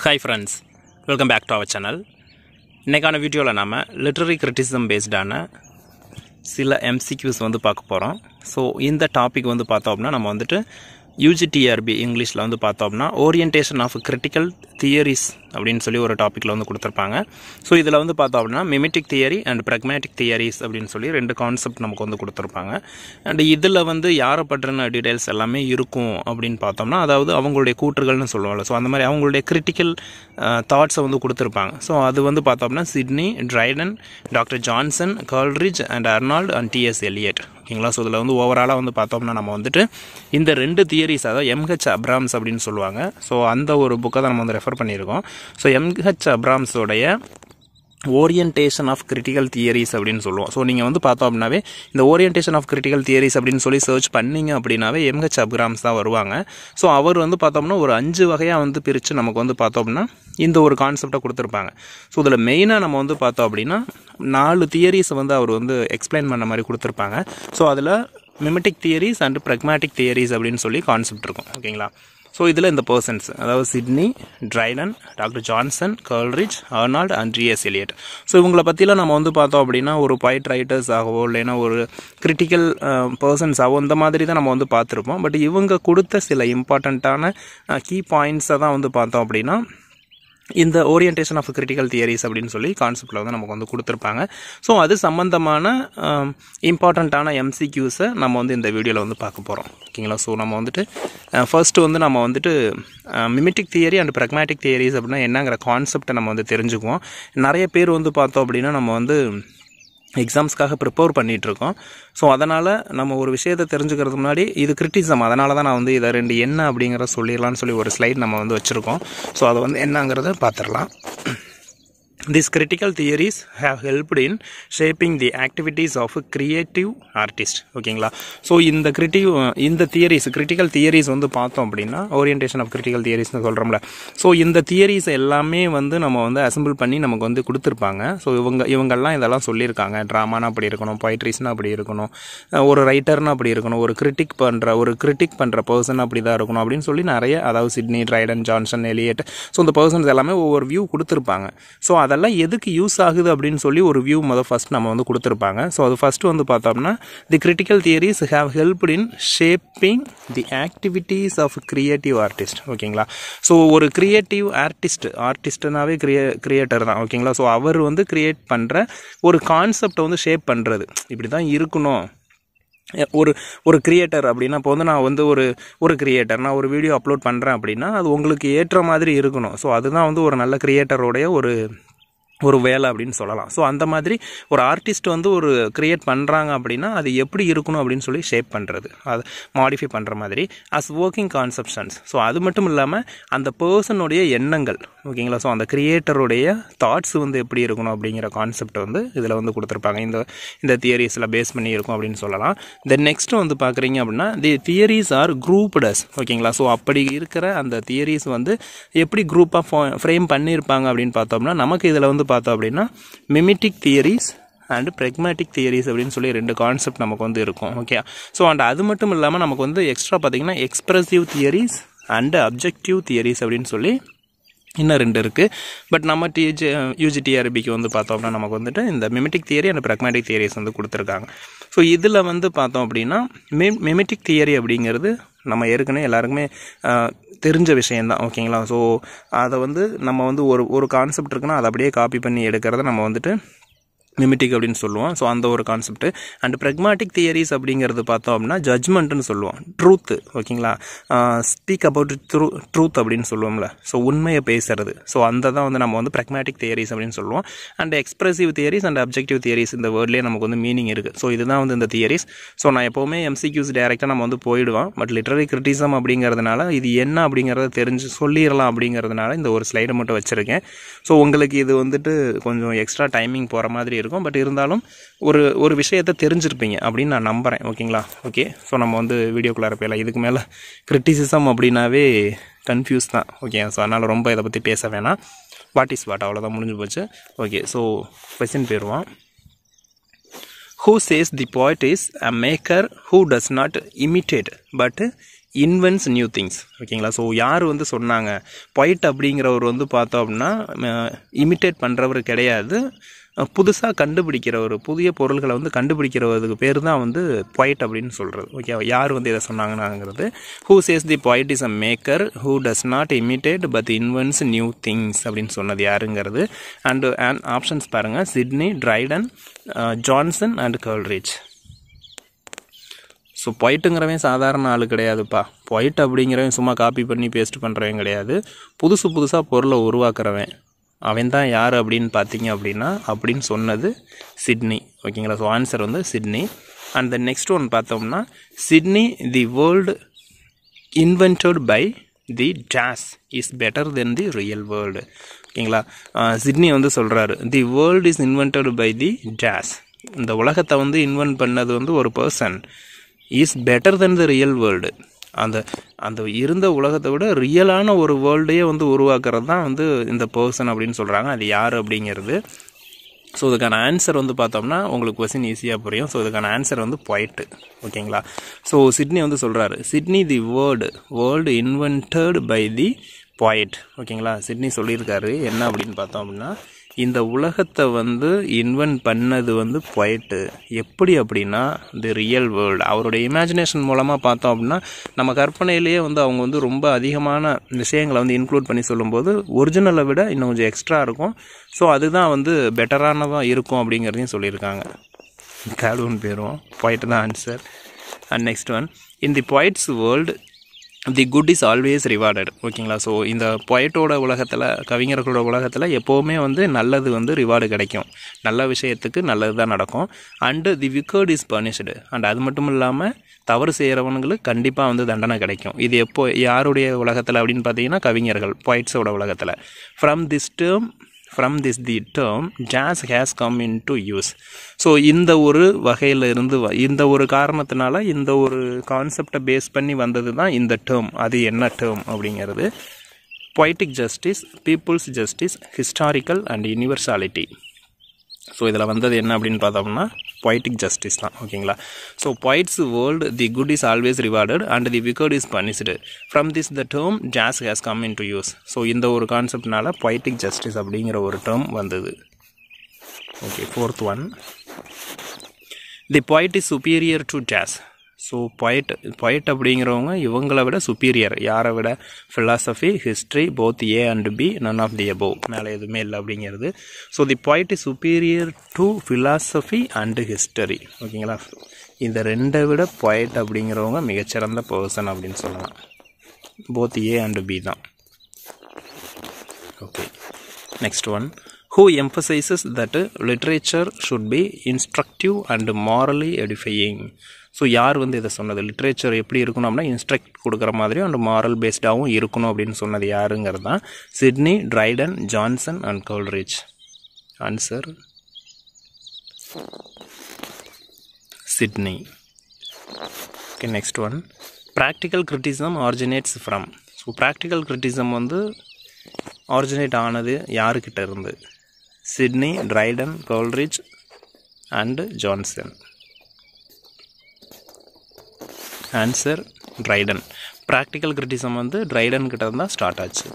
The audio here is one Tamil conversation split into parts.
Hi friends, welcome back to our channel. இன்னைக்கான வீடியோவில் நாம் லிட்ரரி கிரிட்டிசிசம் பேஸ்டான சில MCQs வந்து பார்க்க போகிறோம். ஸோ இந்த டாபிக் வந்து பார்த்தோம் அப்படின்னா நம்ம வந்துட்டு Ugtrb இங்கிலீஷில் வந்து பார்த்தோம்னா ஓரியன்டேஷன் ஆஃப் கிரிட்டிக்கல் தியரிஸ் அப்படின்னு சொல்லி ஒரு டாப்பிக்கில் வந்து கொடுத்துருப்பாங்க. ஸோ இதில் வந்து பார்த்தோம் அப்படின்னா மிமெட்டிக் தியரி அண்ட் ப்ராக்மேட்டிக் தியரிஸ் அப்படின்னு சொல்லி ரெண்டு கான்செப்ட் நமக்கு வந்து கொடுத்துருப்பாங்க. அண்ட் இதில் வந்து யாரை பற்றின டீடைல்ஸ் எல்லாமே இருக்கும் அப்படின்னு பார்த்தோம்னா அதாவது அவங்களுடைய கூற்றுகள்னு சொல்லுவாங்க. ஸோ அந்த மாதிரி அவங்களுடைய கிரிட்டிக்கல் தாட்ஸை வந்து கொடுத்துருப்பாங்க. ஸோ அது வந்து பார்த்தோம்னா Sidney, Dryden, doctor Johnson, Coleridge and Arnold and T.S. Eliot. ஓகேங்களா. ஸோ இதில் வந்து ஓவராலாக வந்து பார்த்தோம்னா நம்ம வந்துட்டு இந்த ரெண்டு தியரிஸ் அதாவது M.H. அப்ராம்ஸ் அப்படின்னு சொல்லுவாங்க. ஸோ அந்த ஒரு புக்கை தான் நம்ம வந்து ரெஃபர் பண்ணியிருக்கோம். So M.H. அப்ராம்ஸோடைய ஓரியன்டேஷன் ஆஃப் கிரிட்டிக்கல் தியரிஸ் அப்படின்னு சொல்லுவோம். ஸோ நீங்கள் வந்து பார்த்தோம் அப்படின்னாவே இந்த ஓரியன்டேஷன் ஆஃப் கிரிட்டிக்கல் தியரிஸ் அப்படின்னு சொல்லி சர்ச் பண்ணிங்க அப்படின்னாவே M.H. அப்ராம்ஸ் தான் வருவாங்க. ஸோ அவர் வந்து பார்த்தோம்னா ஒரு 5 வகையாக வந்து பிரித்து நமக்கு வந்து பார்த்தோம் அப்படின்னா இந்த ஒரு கான்செப்டை கொடுத்துருப்பாங்க. ஸோ இதில் மெயினாக நம்ம வந்து பார்த்தோம் அப்படின்னா 4 தியரிஸை வந்து அவர் வந்து எக்ஸ்பிளைன் பண்ண மாதிரி கொடுத்துருப்பாங்க. ஸோ அதில் மிமெட்டிக் தியரிஸ் அண்ட் ப்ராக்மேட்டிக் தியரிஸ் அப்படின்னு சொல்லி கான்செப்ட் இருக்கும். ஓகேங்களா. ஸோ இதில் இந்த பர்சன்ஸ் அதாவது Sidney, Dryden, doctor Johnson, Coleridge, Arnold and T.S. Eliot. So இவங்களை பற்றிலாம் நம்ம வந்து பார்த்தோம் அப்படின்னா ஒரு பாயிண்ட் ரைட்டர்ஸ் ஆகவோ இல்லைன்னா ஒரு கிரிட்டிக்கல் பர்சன்ஸ் ஆகவோ இந்த மாதிரி தான் நம்ம வந்து பார்த்துருப்போம். பட் இவங்க கொடுத்த சில இம்பார்ட்டண்ட்டான கீ பாயிண்ட்ஸை தான் வந்து பார்த்தோம் அப்படின்னா இந்த ஓரியன்டேஷன் ஆஃப் கிரிட்டிக்கல் தியரிஸ் அப்படின்னு சொல்லி கான்செப்டில் வந்து நமக்கு வந்து கொடுத்துருப்பாங்க. ஸோ அது சம்மந்தமான இம்பார்ட்டண்ட்டான MCQஸை நம்ம வந்து இந்த வீடியோவில் வந்து பார்க்க போகிறோம். ஓகேங்களா. ஸோ நம்ம வந்துட்டு ஃபர்ஸ்ட்டு வந்து நம்ம வந்துட்டு மிமெட்டிக் தியரி அண்ட் ப்ராக்மேட்டிக் தியரிஸ் அப்படின்னா என்னங்கிற கான்செப்டை நம்ம வந்து தெரிஞ்சுக்குவோம். நிறைய பேர் வந்து பார்த்தோம் அப்படின்னா நம்ம வந்து எக்ஸாம்ஸ்க்காக ப்ரிப்பேர் பண்ணிகிட்ருக்கோம். ஸோ அதனால் நம்ம ஒரு விஷயத்தை தெரிஞ்சுக்கிறதுக்கு முன்னாடி இது கிரிட்டிசம், அதனால தான் நான் வந்து இதை ரெண்டு என்ன அப்படிங்கிற சொல்லிடலான்னு சொல்லி ஒரு ஸ்லைட் நம்ம வந்து வச்சுருக்கோம். ஸோ அதை வந்து என்னங்கிறத பார்த்துடலாம். These critical theories have helped in shaping the activities of a creative artist. ஓகேங்களா. ஸோ இந்த தியரிஸ் கிரிட்டிக்கல் தியரிஸ் வந்து பார்த்தோம் அப்படின்னா ஓரியன்டேஷன் ஆஃப் கிரிட்டிக்கல் தியரிஸ்னு சொல்கிறோம்ல. ஸோ இந்த தியரிஸ் எல்லாமே வந்து நம்ம வந்து அசம்பிள் பண்ணி நமக்கு வந்து கொடுத்துருப்பாங்க. ஸோ இவங்கெல்லாம் இதெல்லாம் சொல்லியிருக்காங்க. ட்ராமானா அப்படி இருக்கணும், பொய்ட்ரிஸ்னா அப்படி இருக்கணும், ஒரு ரைட்டர்னா அப்படி இருக்கணும், ஒரு கிரிட்டிக் பண்ணுற பர்சன் அப்படி தான் இருக்கணும் அப்படின்னு சொல்லி நிறைய அதாவது Sidney, Dryden, Johnson, Eliot so இந்த பர்சன்ஸ் எல்லாமே ஒவ்வொரு வியூ கொடுத்துருப்பாங்க. ஸோ அதெல்லாம் எதுக்கு யூஸ் ஆகுது அப்படின்னு சொல்லி ஒரு வியூ ஃபர்ஸ்ட் நம்ம வந்து கொடுத்துருப்பாங்க. ஸோ அது ஃபர்ஸ்ட் வந்து பார்த்தோம்னா the critical theories have helped in shaping the activities of creative artist. ஓகேங்களா. ஸோ ஒரு கிரியேட்டிவ் ஆர்டிஸ்ட்னாவே கிரியேட்டர் தான். ஓகேங்களா. ஸோ அவர் வந்து கிரியேட் பண்ணுற ஒரு கான்செப்டை வந்து ஷேப் பண்ணுறது இப்படி தான் இருக்கணும். ஒரு கிரியேட்டர் அப்படின்னா இப்போ வந்து நான் வந்து ஒரு கிரியேட்டர் நான் ஒரு வீடியோ அப்லோட் பண்ணுறேன் அப்படின்னா அது உங்களுக்கு ஏற்ற மாதிரி இருக்கணும். ஸோ அதுதான் வந்து ஒரு நல்ல கிரியேட்டரோடைய ஒரு வேலை அப்படின்னு சொல்லலாம். ஸோ அந்த மாதிரி ஒரு ஆர்டிஸ்ட் வந்து ஒரு கிரியேட் பண்ணுறாங்க அப்படின்னா அது எப்படி இருக்கணும் அப்படின்னு சொல்லி ஷேப் பண்ணுறது, அது மாடிஃபை பண்ணுற மாதிரி அஸ் ஒர்க்கிங் கான்செப்ஷன்ஸ். ஸோ அது மட்டும் இல்லாமல் அந்த பர்சனுடைய எண்ணங்கள். ஓகேங்களா. ஸோ அந்த கிரியேட்டருடைய தாட்ஸ் வந்து எப்படி இருக்கணும் அப்படிங்கிற கான்செப்ட் வந்து இதில் வந்து கொடுத்துருப்பாங்க. இந்த தியரிஸில் பேஸ் பண்ணி இருக்கும் அப்படின்னு சொல்லலாம். தென் நெக்ஸ்ட் வந்து பார்க்குறீங்க அப்படின்னா தி தியரிஸ் ஆர் குரூப்டஸ். ஓகேங்களா. ஸோ அப்படி இருக்கிற அந்த தியரிஸ் வந்து எப்படி குரூப்பாக ஃப்ரேம் பண்ணியிருப்பாங்க அப்படின்னு பார்த்தோம்னா நமக்கு இதில் வந்து பார்த்தோம் அப்படின்னா மிமெட்டிக் தியரிஸ் அண்ட் ப்ராக்மேட்டிக் தியரிஸ் அப்படின்னு சொல்லி 2 கான்செப்ட் நமக்கு வந்து இருக்கும். ஓகே. ஸோ அண்ட் அது மட்டும் இல்லாமல் நமக்கு வந்து எக்ஸ்ட்ரா பார்த்தீங்கன்னா expressive theories and objective theories அப்படின்னு சொல்லி இன்னும் 2 இருக்குது. பட் நம்ம Ugtrb வந்து பார்த்தோம்னா நமக்கு வந்துட்டு இந்த மிமெட்டிக் தியரி அண்ட் ப்ராக்மேட்டிக் தியரிஸ் வந்து கொடுத்துருக்காங்க. ஸோ இதில் வந்து பார்த்தோம் அப்படின்னா மிமெட்டிக் தியரி அப்படிங்கிறது நம்ம ஏற்கனவே எல்லாருக்குமே தெரிஞ்ச விஷயந்தான். ஓகேங்களா. ஸோ அதை வந்து நம்ம வந்து ஒரு கான்செப்ட் இருக்குன்னா அதை அப்படியே காப்பி பண்ணி எடுக்கிறத நம்ம வந்துட்டு மிமெட்டிக் அப்படின்னு சொல்லுவோம். ஸோ அந்த ஒரு கான்செப்ட். அண்ட் ப்ராக்மேட்டிக் தியரிஸ் அப்படிங்கிறது பார்த்தோம் அப்படின்னா ஜட்ஜ்மெண்ட்னு சொல்லுவோம், ட்ரூத். ஓகேங்களா. ஸ்பீக் அபவுட் ட்ரூத் அப்படின்னு சொல்லுவோம்ல. ஸோ உண்மையை பேசுறது. ஸோ அந்த தான் வந்து நம்ம வந்து ப்ராக்மேட்டிக் தியரிஸ் அப்படின்னு சொல்லுவோம். And expressive theories and objective theories இந்த வேர்ட்லேயே நமக்கு வந்து மீனிங் இருக்குது. ஸோ இதுதான் வந்து இந்த தியரிஸ். ஸோ நான் எப்போவுமே MCQs டைரெக்டாக நம்ம வந்து போயிடுவோம். பட் லிட்ரரி கிரிட்டிசம் அப்படிங்கிறதுனால இது என்ன அப்படிங்கிறத தெரிஞ்சு சொல்லிடலாம் அப்படிங்கிறதுனால இந்த ஒரு ஸ்லைடை மட்டும் வச்சுருக்கேன். ஸோ உங்களுக்கு இது வந்துட்டு கொஞ்சம் எக்ஸ்ட்ரா டைமிங் போகிற மாதிரி இருக்கும். பட் இருந்தாலும் ஒரு விஷயத்தை தெரிஞ்சிருப்பீங்க அப்படின்னு நான் நம்புகிறேன். ஓகேங்களா. ஓகே. ஸோ நம்ம வந்து வீடியோக்குள்ளார போயிடலாம். இதுக்கு மேலே கிரிட்டிசிசம் அப்படின்னாவே கன்ஃபியூஸ் தான். ஓகே. ஸோ அதனால் ரொம்ப இதை பற்றி பேச வேணாம். வாட் இஸ் வாட் அவ்வளோதான், முடிஞ்சு போச்சு. ஓகே. ஸோ கொஸ்டின் போயிடுவோம். Who says the poet is a maker who does not imitate but invents new things. ஓகேங்களா. ஸோ யார் வந்து சொன்னாங்க, பொய்ட் அப்படிங்கிறவர் வந்து பார்த்தோம் அப்படின்னா இமிட்டேட் பண்ணுறவர் கிடையாது, புதுசாக கண்டுபிடிக்கிறவர், புதிய பொருள்களை வந்து கண்டுபிடிக்கிறவருக்கு பேர் தான் வந்து பொய்ட் அப்படின்னு சொல்கிறது. ஓகே, யார் வந்து இதை சொன்னாங்கன்னாங்கிறது. Who says the poet is a maker who does not imitate but invents new things அப்படின்னு சொன்னது யாருங்கிறது. அண்ட் ஆப்ஷன்ஸ் பாருங்கள், Sidney, Dryden, Johnson and Coleridge. So பொய்ட்டுங்கிறவன் சாதாரண ஆள் கிடையாதுப்பா. பொய்ட் அப்படிங்கிறவன் சும்மா காப்பி பண்ணி பேஸ்ட் பண்ணுறவன் கிடையாது, புதுசாக பொருளை உருவாக்குறவன். அவன் தான் யார் அப்படின்னு பார்த்தீங்க அப்படின்னா அப்படின்னு சொன்னது சிட்னி. ஓகேங்களா. ஸோ ஆன்சர் வந்து Sidney. And the next one பார்த்தோம்னா, Sidney the world invented by the jazz is better than the real world. ஓகேங்களா. சிட்னி வந்து சொல்கிறாரு, the world is invented by the jazz. இந்த உலகத்தை வந்து இன்வென்ட் பண்ணது வந்து ஒரு person, is better than the real world. அந்த இருந்த உலகத்தை விட ரியலான ஒரு வேர்ல்டையே வந்து உருவாக்குறது தான் வந்து இந்த பர்சன் அப்படின்னு சொல்கிறாங்க. அது யார் அப்படிங்கிறது. ஸோ இதுக்கான ஆன்சர் வந்து பார்த்தோம்னா உங்களுக்கு கொஸ்டின் ஈஸியாக புரியும். ஸோ இதுக்கான ஆன்சர் வந்து பொய்ட்டு. ஓகேங்களா. ஸோ சிட்னி வந்து சொல்கிறாரு, Sidney the world invented by the poet. ஓகேங்களா. சிட்னி சொல்லியிருக்காரு என்ன அப்படின்னு பார்த்தோம் அப்படின்னா, இந்த உலகத்தை வந்து இன்வென்ட் பண்ணது வந்து பொய்ட்டு. எப்படி அப்படின்னா தி ரியல் வேர்ல்டு. அவருடைய இமேஜினேஷன் மூலமாக பார்த்தோம் அப்படின்னா நம்ம கற்பனையிலேயே வந்து அவங்க வந்து ரொம்ப அதிகமான விஷயங்களை வந்து இன்க்ளூட் பண்ணி சொல்லும்போது ஒரிஜினலை விட இன்னும் கொஞ்சம் எக்ஸ்ட்ரா இருக்கும். ஸோ அதுதான் வந்து பெட்டரானதாக இருக்கும் அப்படிங்கிறதையும் சொல்லியிருக்காங்க. தேர்ட் ஒன் பேரும் பொய்ட் தான் answer. And next one, in the poets world the good is always rewarded. ஓகேங்களா. ஸோ இந்த பொய்ட்டோட உலகத்தில், கவிஞர்களோட உலகத்தில் எப்போவுமே வந்து நல்லது வந்து ரிவார்டு கிடைக்கும், நல்ல விஷயத்துக்கு நல்லது தான் நடக்கும். And the wicked is punished. And அது மட்டும் இல்லாமல் தவறு செய்கிறவங்களுக்கு கண்டிப்பாக வந்து தண்டனை கிடைக்கும். இது எப்போ யாருடைய உலகத்தில் அப்படின்னு பார்த்தீங்கன்னா கவிஞர்கள், பொய்ட்ஸோட உலகத்தில். From this the term jazz has come into use. So இந்த ஒரு வகையில் இருந்து இந்த ஒரு காரணத்தினால இந்த ஒரு கான்செப்டை பேஸ் பண்ணி வந்தது தான் இந்த டேர்ம். அது என்ன டேர்ம் அப்படிங்கிறது, poetic justice, people's justice, historical and universality. So இதில் வந்தது என்ன அப்படின்னு பார்த்தோம்னா பொய்டிக் ஜஸ்டிஸ் தான். ஓகேங்களா. So poets world the good is always rewarded and the wicked is punished. From this the term jazz has come into use. So இந்த ஒரு கான்செப்ட்னால பொய்டிக் ஜஸ்டிஸ் அப்படிங்கிற ஒரு டேர்ம் வந்தது. Okay, fourth one, the poet is superior to jazz. So poet அப்படிங்கிறவங்க இவங்களை விட சுப்பீரியர். யாரை விட? Philosophy, history, both A and B, none of the above. மேலே எதுவுமே இல்லை அப்படிங்கிறது. So the poet is superior to philosophy and history. ஓகேங்களா. இந்த ரெண்டை விட பொய்ட் அப்படிங்கிறவங்க மிகச்சிறந்த பர்சன் அப்படின்னு சொல்லலாம். போத் ஏ அண்டு பி தான். Okay, next one, who emphasizes that literature should be instructive and morally edifying. So யார் வந்து இதை சொன்னது? லிட்ரேச்சர் எப்படி இருக்கணும் அப்படின்னா இன்ஸ்ட்ரக்ட் கொடுக்குற மாதிரியும் அண்ட் மாரல் பேஸ்டாகவும் இருக்கணும் அப்படின்னு சொன்னது யாருங்கிறது தான் Sidney, Dryden, Johnson and Coleridge. Answer Sidney. Okay, next one, practical criticism originates from. So practical criticism வந்து ஆரிஜினேட் ஆனது யாருக்கிட்ட இருந்து? Sidney, Dryden, Coleridge and Johnson. Answer Dryden. Practical criticism வந்து ட்ரைடன் கிட்ட தான் ஸ்டார்ட் ஆச்சு.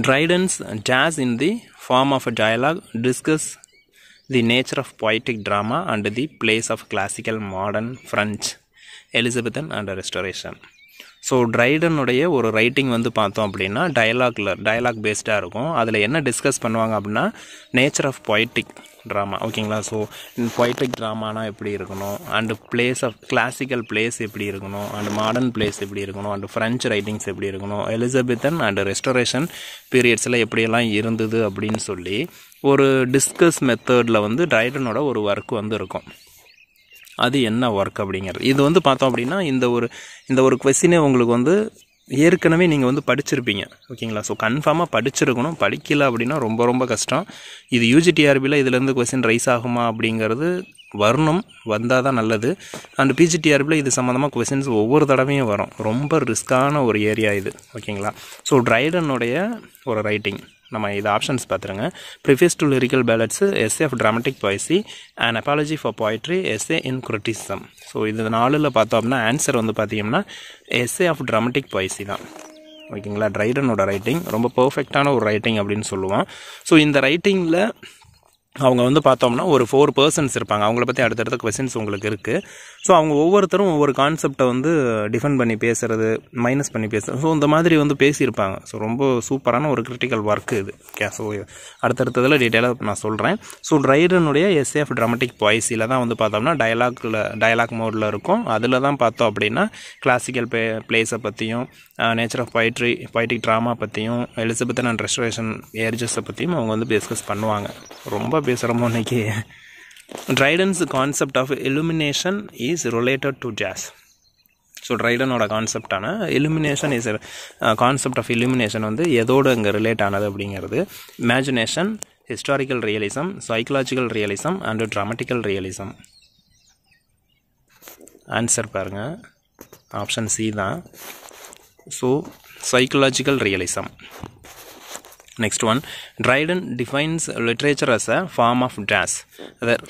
Dryden's jazz in the form of a dialogue discuss the nature of poetic drama and the plays of classical, modern, French, Elizabethan and Restoration. So ட்ரைடனுடைய ஒரு ரைட்டிங் வந்து பார்த்தோம் அப்படின்னா டயலாக் பேஸ்டாக இருக்கும். அதில் என்ன டிஸ்கஸ் பண்ணுவாங்க அப்படின்னா நேச்சர் ஆஃப் பொய்டிக் ட்ராமா. ஓகேங்களா. ஸோ பொய்டிக் ட்ராமானா எப்படி இருக்கணும், and plays of classical plays எப்படி இருக்கணும், அண்டு மாடர்ன் பிளேஸ் எப்படி இருக்கணும், அண்டு ஃப்ரெஞ்ச் ரைட்டிங்ஸ் எப்படி இருக்கணும், எலிசபெத்தன் அண்டு ரெஸ்டரேஷன் பீரியட்ஸில் எப்படியெல்லாம் இருந்தது அப்படின்னு சொல்லி ஒரு டிஸ்கஸ் மெத்தடில் வந்து ட்ரைடனோட ஒரு ஒர்க் வந்து இருக்கும். அது என்ன ஒர்க் அப்படிங்கிறது இது வந்து பார்த்தோம் அப்படின்னா இந்த ஒரு கொஸ்டினே உங்களுக்கு வந்து ஏற்கனவே நீங்கள் வந்து படிச்சிருப்பீங்க. ஓகேங்களா. ஸோ கன்ஃபார்மாக படிச்சிருக்கணும். படிக்கல அப்படின்னா ரொம்ப ரொம்ப கஷ்டம். இது யூஜிடிஆர்பியில் இதுலேருந்து கொஸ்டின் ரைஸ் ஆகுமா அப்படிங்கிறது வரணும், வந்தால் தான் நல்லது. அண்ட் பிஜிடிஆர்பியில் இது சம்மந்தமாக கொஸ்டின்ஸ் ஒவ்வொரு தடவையும் வரும். ரொம்ப ரிஸ்க்கான ஒரு ஏரியா இது. ஓகேங்களா. ஸோ ட்ரைடனுடைய ஒரு ரைட்டிங் நம்ம இது ஆப்ஷன்ஸ் பார்த்துருங்க. Preface to lyrical ballads, essay of dramatic poesy, and apology for poetry, essay in criticism. So இது 4ல் பார்த்தோம் அப்படின்னா ஆன்சர் வந்து பார்த்தீங்கன்னா எஸ்ஏ ஆஃப் ட்ராமட்டிக் பொய்சி தான். ஓகேங்களா, ட்ரைடனோட ரைட்டிங் ரொம்ப பர்ஃபெக்டான ஒரு ரைட்டிங் அப்படின்னு சொல்லுவோம். ஸோ இந்த ரைட்டிங்கில் அவங்க வந்து பார்த்தோம்னா ஒரு 4 பர்சன்ஸ் இருப்பாங்க. அவங்கள பற்றி அடுத்தடுத்த கொஸ்டின்ஸ் உங்களுக்கு இருக்குது. ஸோ அவங்க ஒவ்வொருத்தரும் ஒவ்வொரு கான்செப்டை வந்து டிஃபெண்ட் பண்ணி பேசுகிறது, மைனஸ் பண்ணி பேசுகிறது, ஸோ இந்த மாதிரி வந்து பேசியிருப்பாங்க. ஸோ ரொம்ப சூப்பரான ஒரு கிரிட்டிக்கல் ஒர்க்கு இது. ஓகே, ஸோ அடுத்தடுத்ததில் டீட்டெயிலாக நான் சொல்கிறேன். ஸோ ட்ரைடனுடைய எஸ்ஏ ஆஃப் ட்ராமட்டிக் பொய்சியில் தான் வந்து பார்த்தோம்னா டயலாக் மோடில் இருக்கும். அதில் தான் பார்த்தோம் அப்படின்னா கிளாசிக்கல் பிளேஸை பற்றியும், நேச்சர் ஆஃப் பொய்ட்ரிக் ட்ராமா பற்றியும், எலிசபெத்தன் அண்ட் ரெஸ்டரேஷன் ஏர்ஜஸை பற்றியும் அவங்க வந்து டிஸ்கஸ் பண்ணுவாங்க. ரொம்ப பேசுகிறோமோ இன்னைக்கு. Dryden's concept of illumination is related to jazz. So ட்ரைடனோட கான்செப்டான illumination is concept of illumination வந்து எதோடு இங்கே ரிலேட் ஆனது அப்படிங்கிறது imagination, historical realism, psychological realism and dramatical realism. Answer பாருங்கள், ஆப்ஷன் சி தான். So psychological realism. Next one, Dryden defines literature as a form of jazz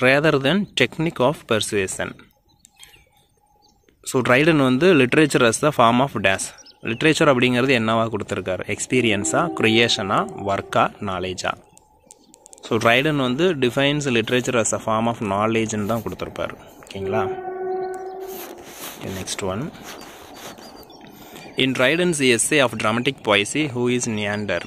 rather than technique of persuasion. So Dryden வந்து literature as a form of jazz. Literature அப்படிங்கிறது என்னவா கொடுத்துருக்காரு? எக்ஸ்பீரியன்ஸா, க்ரியேஷனா, ஒர்க்கா, நாலேஜா? ஸோ ட்ரைடன் வந்து defines literature as a form of knowledgeன்னு தான் கொடுத்துருப்பாரு. ஓகேங்களா. Next one, in Dryden's essay of dramatic poesy, who is Neander?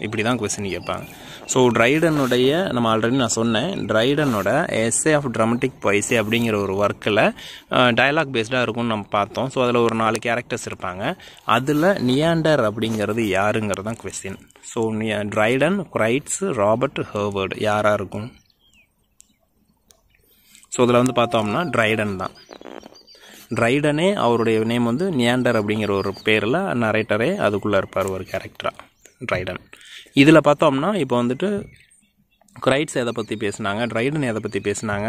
இப்படி தான் கொஸ்டின் கேட்பாங்க. ஸோ ட்ரைடனுடைய நம்ம ஆல்ரெடி நான் சொன்னேன், ட்ரைடனோட எஸ்ஏ ஆஃப் ட்ராமட்டிக் பொய்சி அப்படிங்கிற ஒரு ஒர்க்கில் டயலாக் பேஸ்டாக இருக்கும்னு நம்ம பார்த்தோம். ஸோ அதில் ஒரு 4 கேரக்டர்ஸ் இருப்பாங்க. அதில் நியாண்டர் அப்படிங்கிறது யாருங்கிறது தான் question. So Triton, kraits, Robert, ஹெர்வர்டு யாராக இருக்கும்? ஸோ இதில் வந்து பார்த்தோம்னா ட்ரைடன் தான். ட்ரைடனே அவருடைய நேம் வந்து நியாண்டர் அப்படிங்கிற ஒரு பேரில் நரேட்டரே அதுக்குள்ளே இருப்பார் ஒரு கேரக்டராக ட்ரைடன். இதில் பார்த்தோம்னா இப்போ வந்துட்டு கிரைட்ஸ் எதை பற்றி பேசினாங்க, ட்ரைடன் எதை பற்றி பேசினாங்க,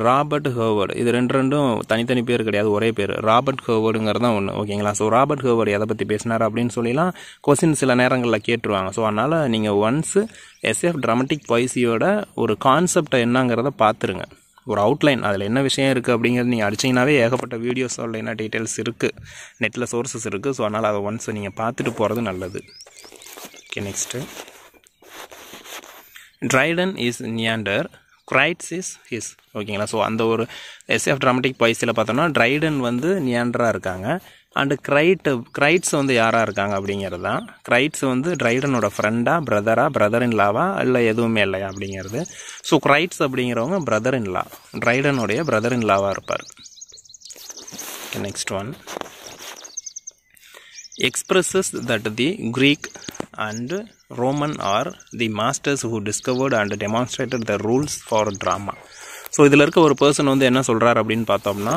ராபர்ட் ஹெர்வர்டு, இது ரெண்டும் தனித்தனி பேர் கிடையாது, ஒரே பேர். ராபர்ட் ஹெர்வர்டுங்கிறது தான் ஒன்று. ஓகேங்களா. ஸோ ராபர்ட் ஹெர்வர்டு எதை பற்றி பேசினார் அப்படின்னு சொல்லிலாம் கொஸ்டின் சில நேரங்களில் கேட்டுருவாங்க. ஸோ அதனால் நீங்கள் ஒன்ஸு எஸ்ஏ ஆஃப் ட்ராமட்டிக் பொய்சியோட ஒரு கான்செப்டை என்னங்கிறத பார்த்துருங்க, ஒரு அவுட்லைன், அதில் என்ன விஷயம் இருக்குது அப்படிங்கிறது நீங்கள் அடிச்சிங்கனாவே ஏகப்பட்ட வீடியோஸ் என்ன டீட்டெயில்ஸ் இருக்குது, நெட்டில் சோர்ஸஸ் இருக்குது. ஸோ அதனால் அதை ஒன்ஸ் நீங்கள் பார்த்துட்டு போகிறது நல்லது. Okay, next, Dryden is Neander, Crites is his. ஓகேங்களா. ஸோ அந்த ஒரு எஸ்ஏ ஆஃப் ட்ராமட்டிக் பொய்சியில் பார்த்தோம்னா ட்ரைடன் வந்து நியாண்டராக இருக்காங்க, அண்டு கிரைட்ஸ் வந்து யாராக இருக்காங்க அப்படிங்கிறது தான். கிரைட்ஸ் வந்து ட்ரைடனோட ஃப்ரெண்டா, பிரதர் இன் லாவா, இல்லை எதுவுமே இல்லையா அப்படிங்கிறது. ஸோ கிரைட்ஸ் அப்படிங்கிறவங்க பிரதர் இன் லா, ட்ரைடனுடைய பிரதர் இன் லாவாக இருப்பார். Next one, expresses that the Greek and Roman are the masters who discovered and demonstrated the rules for drama. So இதில் இருக்க ஒரு பர்சன் வந்து என்ன சொல்கிறார் அப்படின்னு பார்த்தோம்னா,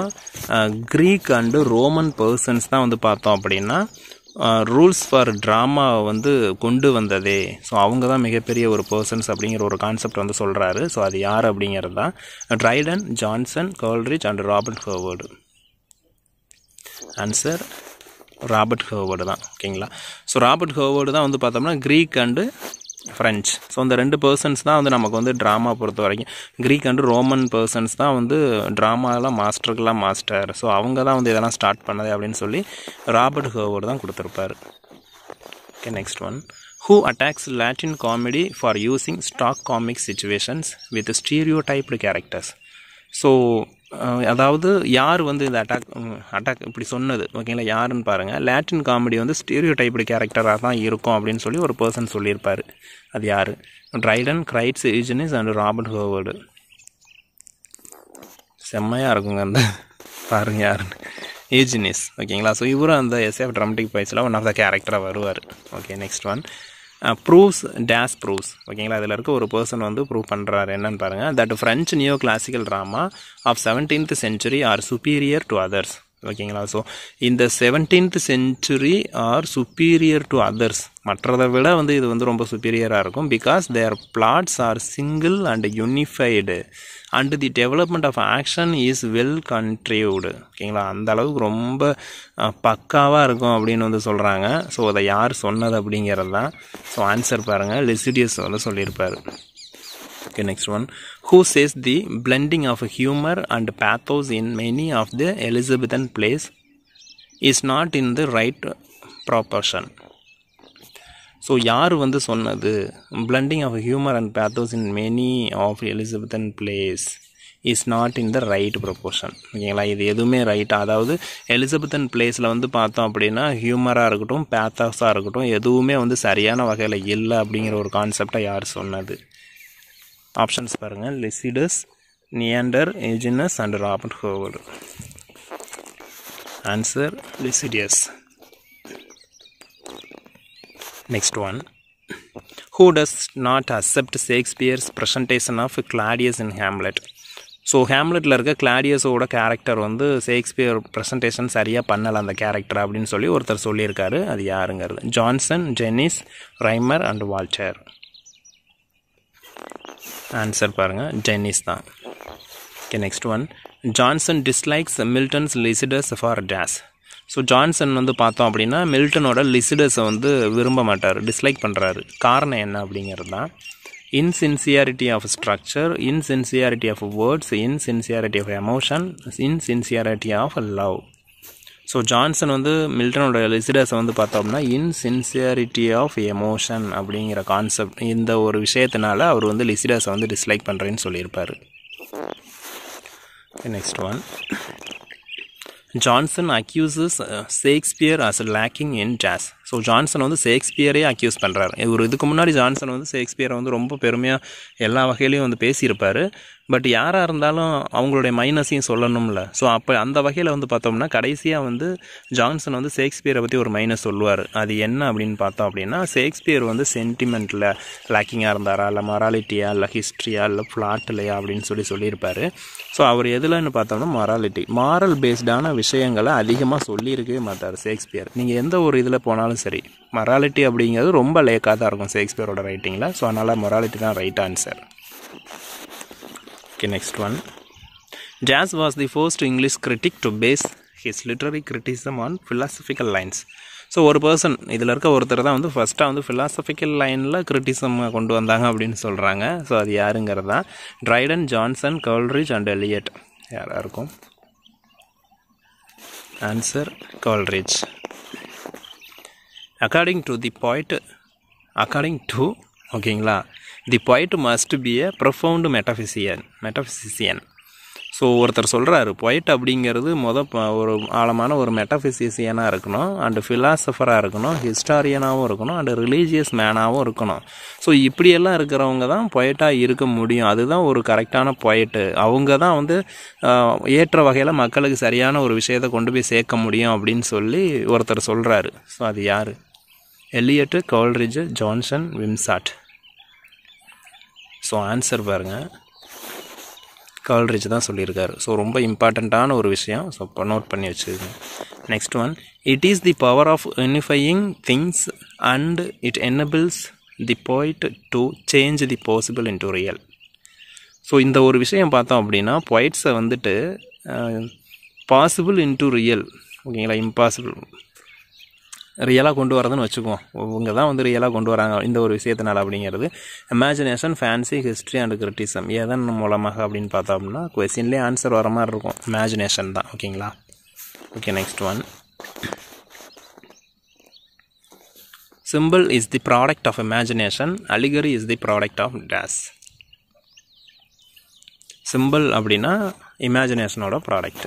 க்ரீக் அண்டு ரோமன் பர்சன்ஸ் தான் வந்து பார்த்தோம் அப்படின்னா ரூல்ஸ் ஃபார் ட்ராமா வந்து கொண்டு வந்ததே. ஸோ அவங்க தான் மிகப்பெரிய ஒரு பர்சன்ஸ் அப்படிங்கிற ஒரு கான்செப்ட் வந்து சொல்கிறாரு. ஸோ அது யார் அப்படிங்கிறது தான் Dryden, Johnson, Coleridge and Robert Howard. Answer Robert Howard தான். ஓகேங்களா. ஸோ ராபர்ட் ஹெர்வர்டு தான் வந்து பார்த்தோம்னா க்ரீக் அண்டு ஃப்ரெஞ்ச். ஸோ இந்த 2 பர்சன்ஸ் தான் வந்து நமக்கு வந்து ட்ராமா பொறுத்த வரைக்கும், க்ரீக் அண்டு ரோமன் பர்சன்ஸ் தான் வந்து ட்ராமாலாம் மாஸ்டர். ஸோ அவங்க தான் வந்து இதெல்லாம் ஸ்டார்ட் பண்ணது அப்படின்னு சொல்லி ராபர்ட் ஹெர்வர்டு தான் கொடுத்துருப்பாரு. Okay, next one, who attacks Latin comedy for using stock comic situations with stereotyped characters. So அதாவது யார் வந்து இந்த அட்டாக் இப்படி சொன்னது? ஓகேங்களா, யாருன்னு பாருங்கள். லாட்டின் காமெடி வந்து ஸ்டீரியோ டைப்டு கேரக்டராக தான் இருக்கும் அப்படின்னு சொல்லி ஒரு பர்சன் சொல்லியிருப்பார். அது யார்? Dryden, Crites, Eugenius and Robert Howard. செம்மையாக இருக்குங்க அந்த பாருங்க யாருன்னு, யூஜினிஸ். ஓகேங்களா. ஸோ இவரும் அந்த எஸ்ஏ ஆஃப் ட்ராமட்டிக் பொய்ஸில் ஒன் ஆஃப் த கேரக்டராக வருவார். Okay, next one, proves dash proves. ஓகேங்களா. இதில் இருக்க ஒரு பர்சன் வந்து ப்ரூவ் பண்ணுறாரு என்னன்னு பாருங்கள். That French neo classical drama of 17th century are superior to others. ஓகேங்களா. ஸோ இந்த 17th century are superior to others, மற்றதை விட வந்து இது வந்து ரொம்ப சுப்பீரியராக இருக்கும். Because their plots are single and unified and the development of action is well contrived. ஓகேங்களா, அந்த அளவுக்கு ரொம்ப பக்காவாக இருக்கும் அப்படின்னு வந்து சொல்கிறாங்க. ஸோ அதை யார் சொன்னது அப்படிங்கிறது தான். ஸோ ஆன்சர் பாருங்கள், லிசிடியஸ் வந்து சொல்லியிருப்பார். Okay, next one. Who says the blending of humor and pathos in many of the Elizabethan plays is not in the right proportion? So யார் வந்து சொன்னது blending of humor and pathos in many of Elizabethan plays is not in the right proportion? ஓகேங்களா, இது எதுவுமே ரைட், அதாவது எலிசபெத்தன் பிளேஸில் வந்து பார்த்தோம் அப்படின்னா ஹியூமராக இருக்கட்டும் பேத்தாஸாக இருக்கட்டும் எதுவுமே வந்து சரியான வகையில் இல்லை அப்படிங்கிற ஒரு கான்செப்டை யார் சொன்னது? ஆப்ஷன்ஸ் பாருங்கள், Lisideius, Neander, Eugenius and Robert Howard. Answer Lisideius. Next one. Who does not accept Shakespeare's presentation of Claudius in Hamlet? So ஹேம்லெட்டில் இருக்க கிளாடியஸோட கேரக்டர் வந்து ஷேக்ஸ்பியர் ப்ரெசன்டேஷன் சரியாக பண்ணலை அந்த கேரக்டர் அப்படின்னு சொல்லி ஒருத்தர் சொல்லியிருக்காரு. அது யாருங்கிறது? Johnson, Dennis, Rymer and Walter. Answer பாருங்கள், ஜென்னிஸ் தான். Okay, next one. Johnson dislikes Milton's Lycidas for dash. So Johnson வந்து பார்த்தோம் அப்படின்னா மில்டனோட லிசிடஸை வந்து விரும்ப மாட்டார், டிஸ்லைக் பண்ணுறாரு. காரணம் என்ன அப்படிங்கிறது தான். Insincerity of structure, insincerity of words, insincerity of emotion, insincerity of love. So Johnson வந்து மில்டனோட லிசிடஸை வந்து பார்த்தோம்னா இன்சின்சியாரிட்டி ஆஃப் எமோஷன் அப்படிங்கிற கான்செப்ட், இந்த ஒரு விஷயத்தினால அவர் வந்து லிசிடஸை வந்து டிஸ்லைக் பண்ணுறேன்னு சொல்லியிருப்பார். Next one. Johnson accuses Shakespeare as lacking in jazz. So Johnson வந்து ஷேக்ஸ்பியரே அக்யூஸ் பண்ணுறாரு. ஒரு இதுக்கு முன்னாடி ஜான்சன் வந்து ஷேக்ஸ்பியரை வந்து ரொம்ப பெருமையாக எல்லா வகையிலையும் வந்து பேசியிருப்பார். பட் யாராக இருந்தாலும் அவங்களுடைய மைனஸையும் சொல்லணும்ல. ஸோ அப்போ அந்த வகையில் வந்து பார்த்தோம்னா கடைசியாக வந்து ஜான்சன் வந்து ஷேக்ஸ்பியரை பற்றி ஒரு மைனஸ் சொல்லுவார். அது என்ன அப்படின்னு பார்த்தோம் அப்படின்னா, ஷேக்ஸ்பியர் வந்து சென்டிமெண்ட்டில் லேக்கிங்காக இருந்தாரா, இல்லை மொராலிட்டியா, இல்லை ஹிஸ்ட்ரியா, இல்லை பிளாட்லையா அப்படின்னு சொல்லியிருப்பார். ஸோ அவர் எதுலன்னு பார்த்தோம்னா மொராலிட்டி, மாரல் பேஸ்டான விஷயங்களை அதிகமாக சொல்லியிருக்கவே மாட்டார் ஷேக்ஸ்பியர். நீங்கள் எந்த ஒரு இதில் போனாலும் சரி, மொராலிட்டி அப்படிங்கிறது ரொம்ப லேக்காக தான் இருக்கும் ஷேக்ஸ்பியரோட ரைட்டிங்கில். ஸோ அதனால் மொராலிட்டி தான் right answer. Okay, next one. Jazz was the first English critic to base his literary criticism on philosophical lines. So ஒரு பர்சன், இதில் இருக்க ஒருத்தர் தான் வந்து ஃபஸ்ட்டாக வந்து ஃபிலாசபிக்கல் லைனில் கிரிட்டிசம் கொண்டு வந்தாங்க அப்படின்னு சொல்கிறாங்க. ஸோ அது யாருங்கிறது தான். Dryden, Johnson, Coleridge and Eliot. யாராக இருக்கும்? Answer Coleridge. அக்கார்டிங் டு ஓகேங்களா, the poet must be a profound metaphysician. So ஒருத்தர் சொல்கிறாரு, poet அப்படிங்கிறது ஒரு ஆழமான ஒரு மெட்டஃபிசிசியனாக இருக்கணும், அண்டு ஃபிலாசபராக இருக்கணும், ஹிஸ்டாரியனாகவும் இருக்கணும், அண்டு ரிலீஜியஸ் மேனாகவும் இருக்கணும். ஸோ இப்படியெல்லாம் இருக்கிறவங்க தான் பொயட்டாக இருக்க முடியும். அதுதான் ஒரு கரெக்டான பொயட்டு. அவங்க தான் வந்து ஏற்ற வகையில் மக்களுக்கு சரியான ஒரு விஷயத்தை கொண்டு போய் சேர்க்க முடியும் அப்படின்னு சொல்லி ஒருத்தர் சொல்கிறாரு. ஸோ அது யார்? எலியட்டு, கோல்ரிட்ஜ், ஜான்சன், விம்சாட். ஸோ ஆன்சர் பாருங்கள், கோல்ரிட்ஜ் தான் சொல்லியிருக்காரு. ஸோ ரொம்ப இம்பார்ட்டண்ட்டான ஒரு விஷயம். ஸோ இப்போ நோட் பண்ணி வச்சுக்கோங்க. Next one. It is the power of unifying things and it enables the poet to change the possible into real. So இந்த ஒரு விஷயம் பார்த்தோம் அப்படின்னா பொய்ட்ஸை வந்துட்டு பாசிபிள் இன்டு ரியல், ஓகேங்களா, இம்பாசிபிள் ரியலாக கொண்டு வரதுன்னு வச்சுக்குவோம். இவங்க தான் வந்து ரியலாக கொண்டு வராங்க இந்த ஒரு விஷயத்தினால அப்படிங்கிறது. Imagination, fancy, history and criticism எதன் மூலமாக அப்படின்னு பார்த்தோம் அப்படின்னா கொஸ்டின்லேயே ஆன்சர் வர மாதிரி இருக்கும், இமேஜினேஷன் தான். ஓகேங்களா. Okay, next one. Simple is the product of imagination, allegory is the product of days. Simple அப்படின்னா இமேஜினேஷனோட ப்ராடக்ட்,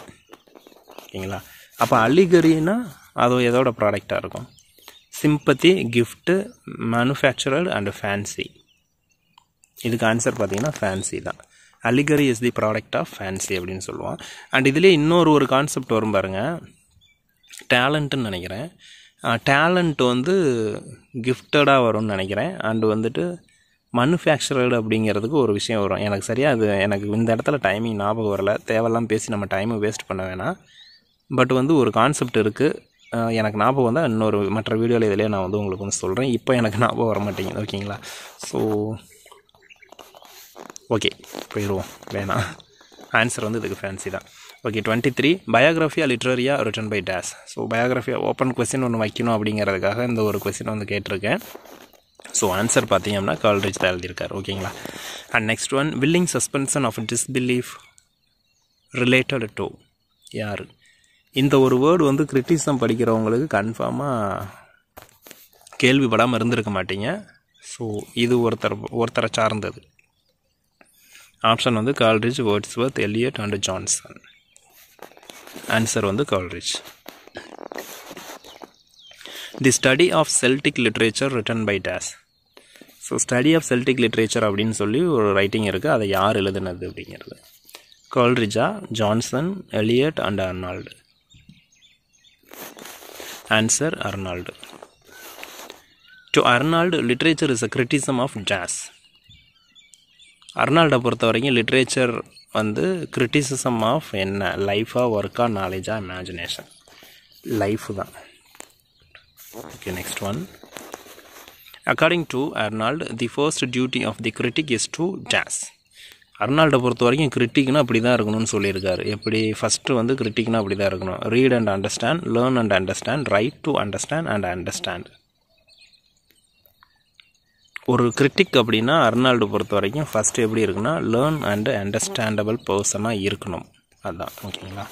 ஓகேங்களா. அப்போ அலிகரின்னா அது எதோட ப்ராடக்டாக இருக்கும்? Sympathy, gift, manufactured and fancy. இதுக்கு ஆன்சர் பார்த்தீங்கன்னா ஃபேன்சி தான். Allegory is the product of fancy அப்படின்னு சொல்லுவோம். அண்ட் இதுலேயே இன்னொரு கான்செப்ட் வரும் பாருங்கள், டேலண்ட்டுன்னு நினைக்கிறேன். டேலண்ட் வந்து கிஃப்டடாக வரும்னு நினைக்கிறேன். அண்டு வந்துட்டு மேனுஃபேக்சரடு அப்படிங்கிறதுக்கு ஒரு விஷயம் வரும். எனக்கு சரியாக அது எனக்கு இந்த இடத்துல டைமிங் ஞாபகம் வரல. தேவையெல்லாம் பேசி நம்ம டைமை வேஸ்ட் பண்ண வேணாம். பட் வந்து ஒரு கான்செப்ட் இருக்குது, எனக்கு ஞாபகம் வந்தால் இன்னொரு மற்ற வீடியோவில் இதிலே நான் வந்து உங்களுக்கு வந்து சொல்கிறேன். இப்போ எனக்கு ஞாபகம் வர மாட்டேங்குது. ஓகேங்களா? ஸோ ஓகே, போயிடுவோம், வேணாம். ஆன்சர் வந்து இதுக்கு ஃபேன்சி தான். Okay, 23 Biographia Literaria written by dash. So Biographia open question ஒன்று வைக்கணும் அப்படிங்கிறதுக்காக இந்த ஒரு கொஸ்டின் வந்து கேட்டிருக்கேன். ஸோ ஆன்சர் பார்த்தீங்கன்னா கால்ரிட்ஜ் தான் எழுதியிருக்கார். ஓகேங்களா? And next one, willing suspension of disbelief related to யார்? இந்த ஒரு வேர்டு வந்து கிரிட்டிசம் படிக்கிறவங்களுக்கு கன்ஃபார்மாக கேள்விப்படாமல் இருந்திருக்க மாட்டீங்க. ஸோ இது ஒருத்தரை சார்ந்தது. ஆப்ஷன் வந்து Coleridge, Wordsworth, Eliot and Johnson. Answer வந்து Coleridge. The study of Celtic literature written by dash. So study of Celtic literature அப்படின்னு சொல்லி ஒரு ரைட்டிங் இருக்குது, அதை யார் எழுதுனது அப்படிங்கிறது. கால்ரிட்ஜா, Johnson, Eliot and Arnold. Answer Arnold. To Arnold, literature is a criticism of jazz. அர்னால்டை பொறுத்த வரைக்கும் லிட்ரேச்சர் வந்து கிரிட்டிசிசம் ஆஃப் என்ன? லைஃபா, ஒர்க்கா, நாலேஜா, இமேஜினேஷன்? லைஃப் தான். Okay, next one. According to Arnold, the first duty of the critic is to jazz. அர்னால்டை பொறுத்த வரைக்கும் கிரிட்டிக்னா அப்படி தான் இருக்கணும்னு சொல்லியிருக்காரு. எப்படி? ஃபஸ்ட்டு வந்து கிரிட்டிக்னா அப்படி தான் இருக்கணும். Read and understand, learn and understand, right to understand and understand. ஒரு கிரிட்டிக் அப்படின்னா அர்னால்டு பொறுத்த வரைக்கும் ஃபஸ்ட்டு எப்படி இருக்குன்னா லேர்ன் அண்ட் அண்டர்ஸ்டாண்டபிள் பர்சனாக இருக்கணும். அதுதான். ஓகேங்களா?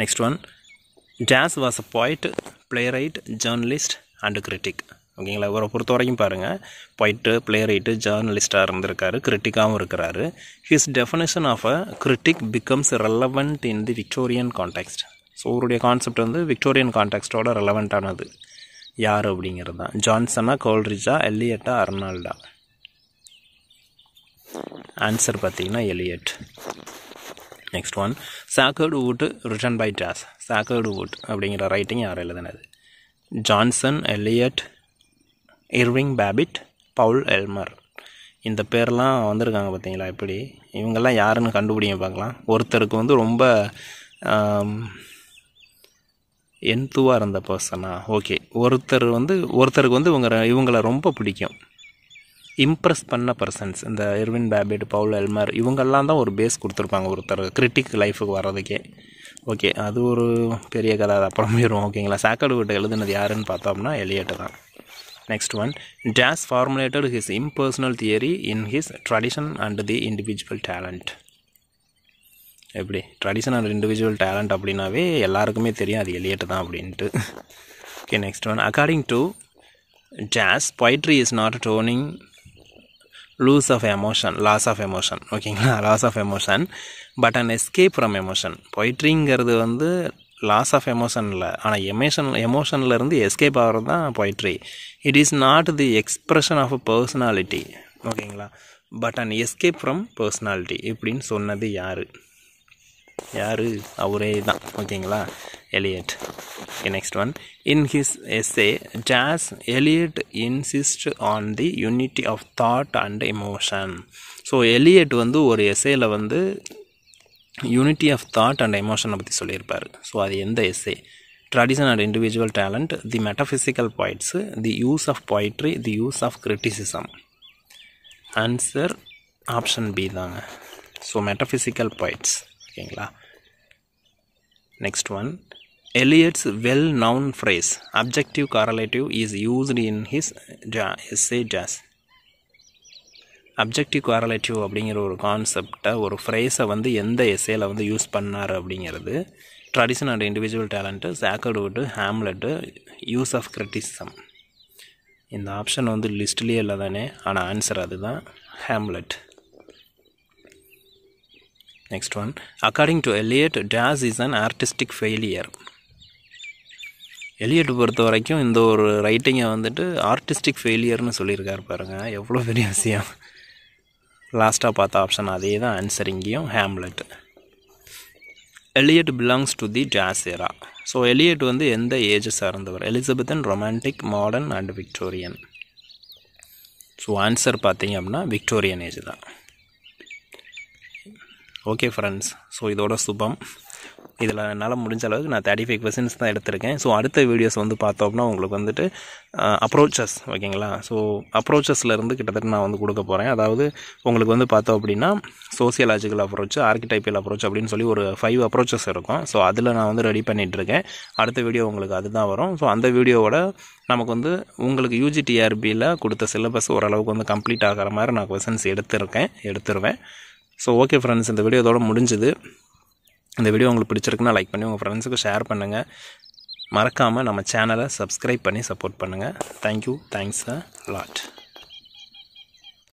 Next one, jazz was a poet, playwright, journalist and critic. ஓகேங்களா? இவரை பொறுத்த வரைக்கும் பாருங்கள், பாய்ட்டு, பிளேரைட்டு, ஜேர்னலிஸ்டாக இருந்திருக்காரு, கிரிட்டிக்காகவும் இருக்கிறாரு. His definition of a critic becomes relevant in the Victorian context. So அவருடைய கான்செப்ட் வந்து விக்டோரியன் கான்டெக்ஸ்டோட ரெலவெண்ட்டானது. யார் அப்படிங்கிறது தான். ஜான்சனா, கோல்ரிட்ஜா, எலியட்டா, அர்னால்டா? ஆன்சர் பார்த்தீங்கன்னா Eliot. Next one, sacred wood written by jazz. Sacred wood அப்படிங்கிற ரைட்டிங் யார் எழுதுனது? Johnson, Eliot, Irving Babbitt, Paul Elmer. இந்த பேர்லாம் வந்திருக்காங்க பார்த்தீங்களா? எப்படி இவங்கெல்லாம் யாருன்னு கண்டுபிடிங்க பார்க்கலாம். ஒருத்தருக்கு வந்து ரொம்ப என்துவாக இருந்த பர்சனா? ஓகே, ஒருத்தருக்கு வந்து இவங்களை ரொம்ப பிடிக்கும், இம்ப்ரெஸ் பண்ண பர்சன்ஸ். இந்த இர்வின் பேபிட், பவுல் எல்மர் இவங்கெல்லாம் தான் ஒரு பேஸ் கொடுத்துருப்பாங்க ஒருத்தர் கிரிட்டிக் லைஃபுக்கு வர்றதுக்கே. ஓகே, அது ஒரு பெரிய கதை, அது அப்புறம் போயிடும். ஓகேங்களா? சாக்கர்டு வுட் எழுதுனது யாருன்னு பார்த்தோம்னா எலியட் தான். Next one, dash formulated his impersonal theory in his tradition and the individual talent. எப்படி? ட்ரெடிஷன் அண்ட் இண்டிவிஜுவல் டேலண்ட் அப்படின்னாவே எல்லாருக்குமே தெரியும் அது எலியட் தான் அப்படின்ட்டு. Okay, next one, according to dash, poetry is not turning loose of emotion. ஓகேங்களா? Loose of emotion but an escape from emotion. பொய்ட்ரிங்கிறது வந்து லாஸ் ஆஃப் எமோஷன் இல்லை, ஆனால் எமோஷன்லேருந்து எஸ்கேப் ஆகிறது தான் poetry. It is not the expression of a personality. ஓகேங்களா? But an escape from personality இப்படின்னு சொன்னது யார்? அவரே தான். ஓகேங்களா? Eliot. Okay, next one, in his essay dash, Eliot insist on the unity of thought and emotion. So Eliot வந்து ஒரு எஸ்ஸேயில் வந்து யூனிட்டி ஆஃப் தாட் அண்ட் எமோஷனை பற்றி சொல்லியிருப்பார். ஸோ அது எந்த essay? Tradition and individual talent, the metaphysical points, the use of poetry, the use of criticism. Answer option B தாங்க. So metaphysical points. ஓகேங்களா? Next one, Eliot's well known phrase objective correlative is used in his essay dash. Objective correlative அப்படிங்கிற ஒரு கான்செப்டை, ஒரு ஃப்ரேஸை வந்து எந்த எஸ்ஸேல வந்து யூஸ் பண்ணார் அப்படிங்கிறது tradition and individual talent, sacred wood, Hamlet, use of criticism. இந்த ஆப்ஷன் வந்து லிஸ்ட்லேயே இல்லை தானே, ஆனால் ஆன்சர் அதுதான், Hamlet. Next one, according to Eliot, dash is an artistic failure. Eliot பொறுத்த வரைக்கும் இந்த ஒரு ரைட்டிங்கை வந்துட்டு ஆர்டிஸ்டிக் ஃபெயிலியர்னு சொல்லியிருக்காரு பாருங்கள், எவ்வளோ பெரிய விஷயம். லாஸ்ட்டாக பார்த்த ஆப்ஷன் அதே தான் ஆன்சர் இங்கேயும், Hamlet. Eliot belongs to the jazz era. So Eliot வந்து எந்த ஏஜை சார்ந்தவர்? Elizabethan, romantic, modern and Victorian. So answer பார்த்தீங்க அப்படின்னா விக்டோரியன் ஏஜ் தான். ஓகே ஃப்ரெண்ட்ஸ், ஸோ இதோட சுபம். இதில் என்னால் முடிஞ்ச அளவுக்கு நான் 35 கொஸ்டின்ஸ் தான் எடுத்திருக்கேன். ஸோ அடுத்த வீடியோஸ் வந்து பார்த்தோம்னா உங்களுக்கு வந்துட்டு அப்ரோச்சஸ் ஓகேங்களா. ஸோ அப்ரோச்சஸ்லேருந்து கிட்டத்தட்ட நான் வந்து கொடுக்க போகிறேன். அதாவது உங்களுக்கு வந்து பார்த்தோம் அப்படின்னா சோசியலாஜிக்கல் அப்ரோச், ஆர்கிடைப்பியல் அப்ரோச் அப்படின்னு சொல்லி ஒரு 5 அப்ரோச்சஸ் இருக்கும். ஸோ அதில் நான் வந்து ரெடி பண்ணிகிட்ருக்கேன். அடுத்த வீடியோ உங்களுக்கு அதுதான் வரும். ஸோ அந்த வீடியோவோட நமக்கு வந்து உங்களுக்கு யூஜிடிஆர்பியில் கொடுத்த சிலபஸ் ஓரளவுக்கு வந்து கம்ப்ளீட் ஆகிற மாதிரி நான் கொஸ்டின்ஸ் எடுத்துருவேன். ஸோ ஓகே ஃப்ரெண்ட்ஸ், இந்த வீடியோ இதோட முடிஞ்சுது. இந்த வீடியோ உங்களுக்கு பிடிச்சிருக்குன்னா லைக் பண்ணி உங்கள் ஃப்ரெண்ட்ஸுக்கு ஷேர் பண்ணுங்கள். மறக்காமல் நம்ம சேனலை சப்ஸ்கிரைப் பண்ணி சப்போர்ட் பண்ணுங்கள். Thank you, thanks a lot.